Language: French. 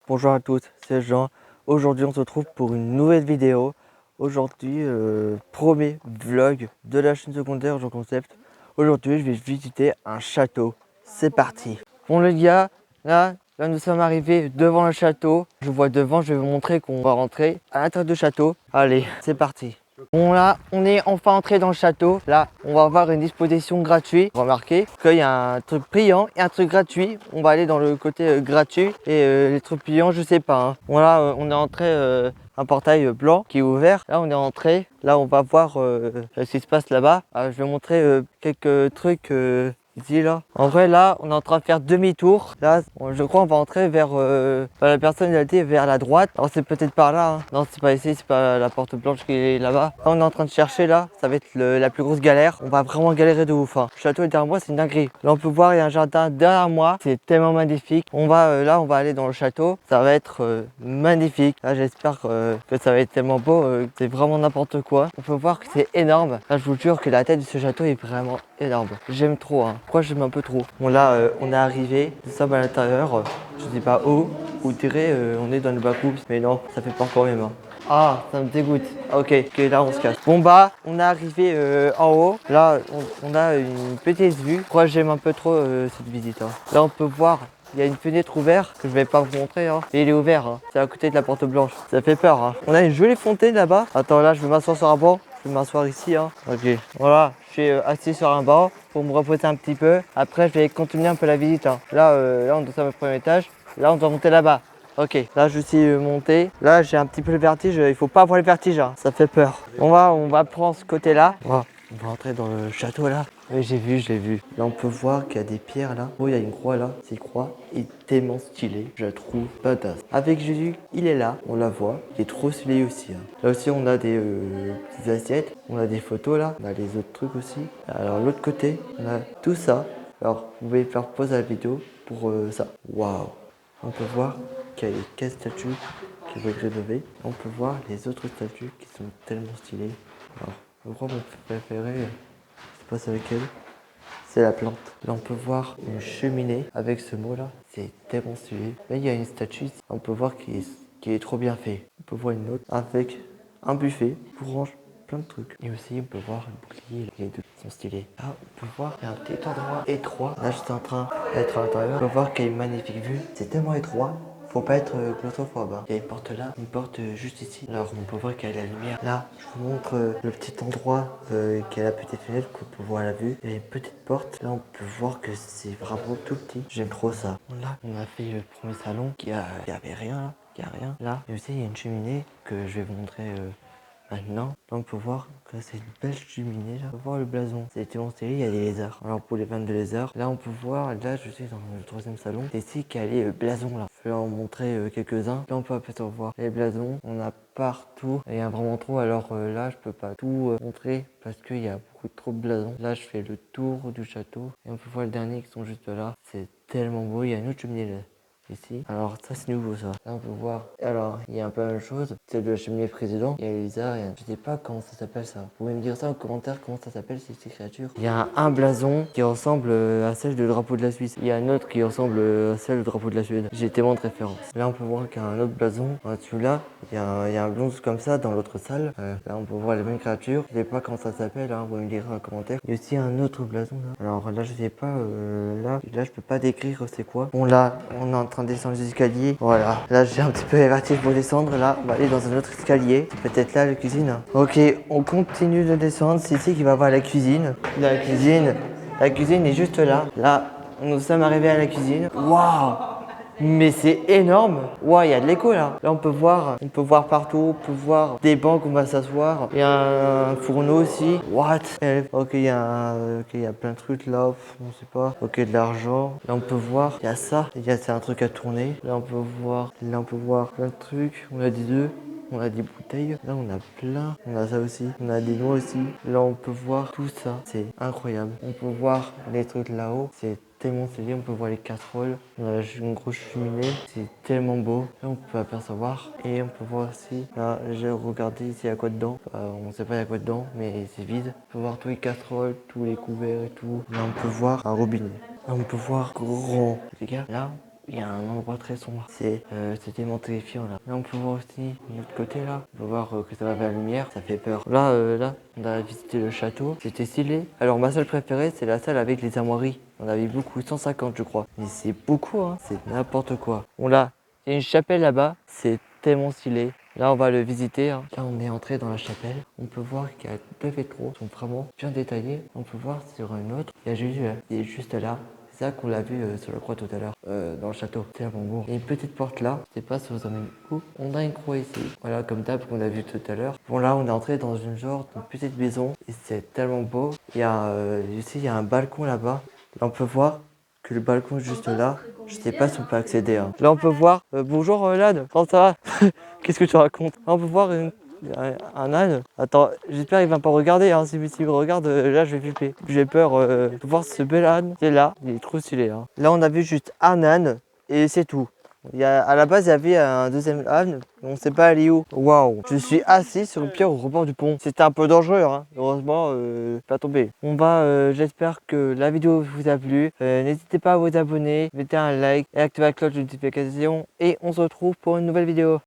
Bonjour à tous, c'est Jean. Aujourd'hui on se retrouve pour une nouvelle vidéo. Aujourd'hui, premier vlog de la chaîne secondaire Jean Concept. Aujourd'hui je vais visiter un château. C'est parti. Bon les gars, là nous sommes arrivés devant le château. Je vois devant, je vais vous montrer qu'on va rentrer à l'intérieur du château. Allez, c'est parti. Bon là, on est enfin entré dans le château. Là, on va avoir une exposition gratuite. Remarquez qu'il y a un truc payant et un truc gratuit. On va aller dans le côté gratuit et les trucs payants, je sais pas. Hein. Bon là, on est entré un portail blanc qui est ouvert. Là, on est entré. Là, on va voir ce qui se passe là-bas. Je vais montrer quelques trucs ici là. En vrai là on est en train de faire demi-tour. Là je crois on va entrer vers la personnalité vers la droite. Alors c'est peut-être par là. Hein. Non c'est pas ici, c'est pas la porte blanche qui est là-bas. Là on est en train de chercher là. Ça va être la plus grosse galère. On va vraiment galérer de ouf. Hein. Le château est derrière moi, c'est une dinguerie. Là on peut voir il y a un jardin derrière moi. C'est tellement magnifique. On va là on va aller dans le château. Ça va être magnifique. Là j'espère que ça va être tellement beau. C'est vraiment n'importe quoi. On peut voir que c'est énorme. Là je vous jure que la tête de ce château est vraiment énorme. J'aime trop. Hein. Pourquoi j'aime un peu trop. Bon là on est arrivé, nous sommes à l'intérieur, je sais pas où, ou dirait on est dans le back-oops, mais non, ça fait peur quand même. Hein. Ah, ça me dégoûte. Ok, là on se casse. Bon bah, on est arrivé en haut. Là, on a une petite vue. Pourquoi j'aime un peu trop cette visite. Hein. Là, on peut voir, il y a une fenêtre ouverte que je vais pas vous montrer. Hein. Et il est ouvert, hein. C'est à côté de la porte blanche. Ça fait peur. Hein. On a une jolie fontaine là-bas. Attends, là, je vais m'asseoir sur un banc. Je vais m'asseoir ici. Hein. Ok, voilà, je suis assis sur un banc pour me reposer un petit peu. Après, je vais continuer un peu la visite. Hein. Là, on doit au premier étage. Là, on doit monter là-bas. Ok, là je suis monté. Là j'ai un petit peu le vertige. Il faut pas avoir le vertige, hein. Ça fait peur. On va prendre ce côté-là. On va entrer dans le château là. Oui, j'ai vu, je l'ai vu. Là on peut voir qu'il y a des pierres là. Oh, il y a une croix là. Cette croix est tellement stylée. Je la trouve badass. Avec Jésus, il est là. On la voit. Il est trop stylé aussi. Hein. Là aussi on a des petites assiettes. On a des photos là. On a les autres trucs aussi. Alors l'autre côté, on a tout ça. Alors vous pouvez faire pause à la vidéo pour ça. Waouh. On peut voir qu'il y a les 4 statues qui vont être rénovées. On peut voir les autres statues qui sont tellement stylées. Alors, je crois mon préféré, je sais pas c'est lequel, c'est la plante. Là, on peut voir une cheminée avec ce mot-là. C'est tellement stylé. Là, il y a une statue ici. On peut voir qui est trop bien fait. On peut voir une autre avec un buffet pour ranger plein de trucs. Et aussi, on peut voir le bouclier. Les deux sont stylés. Là, on peut voir qu'il y a un petit endroit étroit. Là, je suis en train d'être à l'intérieur. On peut voir qu'il y a une magnifique vue. C'est tellement étroit. Faut pas être claustrophobe. Hein. Il y a une porte là, une porte juste ici. Alors on peut voir qu'il y a la lumière. Là, je vous montre le petit endroit qui a la petite fenêtre qu'on peut voir à la vue. Il y a une petite porte. Là, on peut voir que c'est vraiment tout petit. J'aime trop ça. Là, on a fait le premier salon qui avait rien là. Il y a rien. Là, et aussi il y a une cheminée que je vais vous montrer maintenant. Là, on peut voir que c'est une belle cheminée là. On peut voir le blason. C'est tellement stylé, il y a des lézards. Alors pour les fans de lézards, là on peut voir, là je suis dans le troisième salon. C'est ici qu'il y a les blasons là. Je vais en montrer quelques-uns. Là on peut peut-être voir les blasons. On a partout. Il y a vraiment trop. Alors là je peux pas tout montrer parce qu'il y a beaucoup trop de blasons. Là je fais le tour du château. Et on peut voir les derniers qui sont juste là. C'est tellement beau. Il y a une autre cheminée là. Ici. Alors ça c'est nouveau ça. Là on peut voir. Alors il y a un peu la même chose. C'est de la cheminée précédent. Il y a les lézards. Je sais pas comment ça s'appelle ça. Vous pouvez me dire ça en commentaire comment ça s'appelle ces créatures. Il y a un blason qui ressemble à celle du drapeau de la Suisse. Il y a un autre qui ressemble à celle du drapeau de la Suède. J'ai tellement de références. Là on peut voir qu'il y a un autre blason. Celui-là, il y a un blason comme ça dans l'autre salle. Là on peut voir les mêmes créatures. Je sais pas comment ça s'appelle. Hein. Vous pouvez me dire en commentaire. Il y a aussi un autre blason là. Alors là je sais pas. Là je peux pas décrire c'est quoi. Bon là on est en train de descendre les escaliers. Voilà. Là j'ai un petit peu les vertiges pour descendre. Là on va aller dans un autre escalier. C'est peut-être là la cuisine. Ok, on continue de descendre. C'est ici qu'il va voir la cuisine. La cuisine est juste là. Là, nous sommes arrivés à la cuisine. Waouh! Mais c'est énorme! Waouh, il y a de l'écho là. Là, on peut voir partout. On peut voir des bancs où on va s'asseoir. Il y a un fourneau aussi. What? Ok, il y a plein de trucs là. On sait pas. Ok, de l'argent. Là, on peut voir. Il y a ça. C'est un truc à tourner. Là, on peut voir plein de trucs. On a des œufs. On a des bouteilles. Là, on a plein. On a ça aussi. On a des noix aussi. Là, on peut voir tout ça. C'est incroyable. On peut voir les trucs là-haut. C'est tellement stylé. On peut voir les casseroles. On a une grosse cheminée. C'est tellement beau. Là, on peut apercevoir. Et on peut voir aussi. Là, j'ai regardé ici il y a quoi dedans. On sait pas il y a quoi dedans, mais c'est vide. On peut voir tous les casseroles, tous les couverts et tout. Là, on peut voir un robinet. Là, on peut voir grand. Les gars, là, il y a un endroit très sombre. C'était terrifiant là. Là on peut voir aussi de l'autre côté là. On peut voir que ça va vers la lumière, ça fait peur. Là, on a visité le château. C'était stylé. Alors ma salle préférée, c'est la salle avec les armoiries. On avait beaucoup, 150 je crois. Mais c'est beaucoup, hein. C'est n'importe quoi. Bon là, il y a une chapelle là-bas. C'est tellement stylé. Là, on va le visiter, hein. Là, on est entré dans la chapelle. On peut voir qu'il y a deux vitraux qui sont vraiment bien détaillés. On peut voir sur une autre, il y a Jésus, là. Il est juste là. C'est ça qu'on l'a vu sur la croix tout à l'heure, dans le château. C'est tellement beau. Il y a une petite porte là. Je sais pas si vous en avez où. On a une croix ici. Voilà, comme d'hab qu'on a vu tout à l'heure. Bon, là, on est entré dans une genre de petite maison. Et c'est tellement beau. Il y a, ici, il y a un balcon là-bas. Là, on peut voir que le balcon juste là. Je sais pas si on peut accéder, hein. Là, on peut voir. Bonjour, Lan. Comment ça va? Qu'est-ce que tu racontes? Là, on peut voir un âne. Attends, j'espère qu'il va pas regarder, hein. S'il me regarde, là je vais flipper. J'ai peur de voir ce bel âne. C'est là, il est trop stylé, hein. Là on a vu juste un âne et c'est tout. À la base il y avait un deuxième âne, on sait pas aller où. Waouh, je suis assis sur une pierre au rebord du pont. C'était un peu dangereux, hein. Heureusement, pas tombé. J'espère que la vidéo vous a plu. N'hésitez pas à vous abonner, mettez un like et activez la cloche de notification. Et on se retrouve pour une nouvelle vidéo.